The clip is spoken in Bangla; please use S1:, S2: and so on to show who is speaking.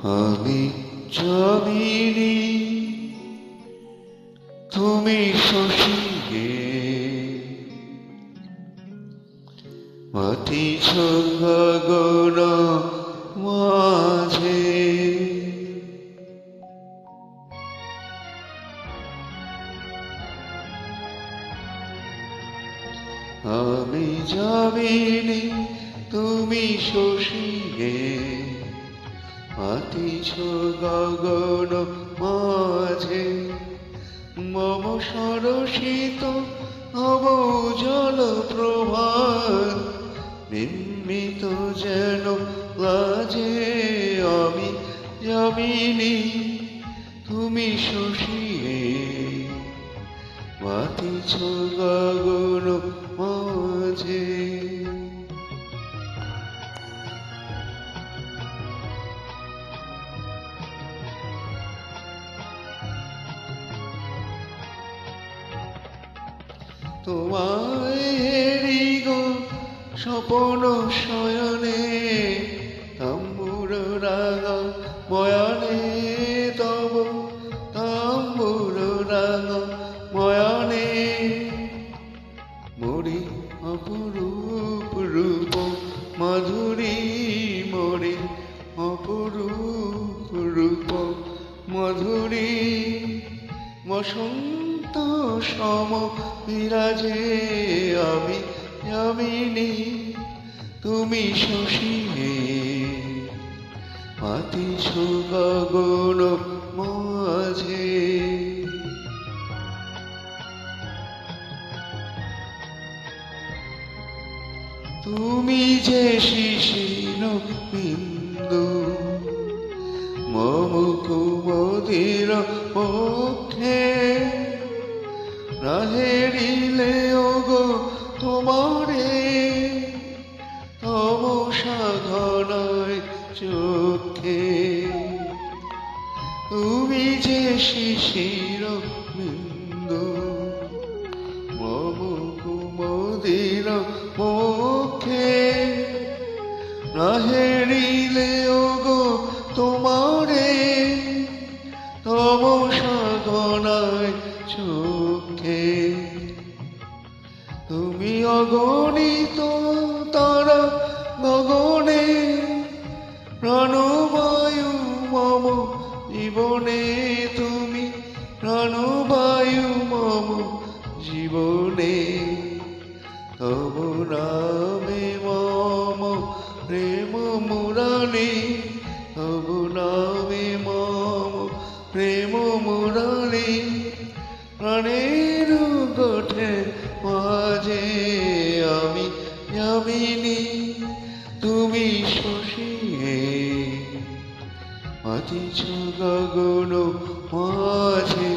S1: আমি জানিনি তুমি শশীকে মাতিছ গগন মাঝে। আমি জানিনি তুমি শশীকে মাতিছ গগন মাঝে। মম সরসিত নব জল প্রভাত নির্মিত যেন লাজে। আমি জানিনি তুমি শশীকে মাতিছ গগন মাঝে। তোমায় হেরি গো স্বপন শয়নে তাম্বুর রাগ ময়নে। তব তাম্বুর রাগ ময়নে মরি অপরূপ রূপ মাধুরী। মরি অপরূপ রূপ মাধুরী। বসন্ত সম বিরাজে আমি জানিনি তুমি শশীকে মাতিছ গগন মাঝে। তুমি যে শিশির বিন্দু মম কুমুদির পক্ষে না হেরিলে ওগো তোমারে তমসা ঘনায় চোখে। তুমি যে শিশির বিন্দু মম কুমুদির পক্ষে না হেরিলে ওগো তোমারে তমসা ঘনায় চোখে। তুমি অগণিত তারা গগনে প্রাণবায়ু মম জীবনে। তুমি প্রাণবায়ু মম জীবনে। তব নামে মম প্রেম মুরারি। তব নামে মম প্রেম মুরারি। প্রাণের গোঠে মাঝে আমি জানিনি তুমি শশীকে মাতিছ গগন মাঝে।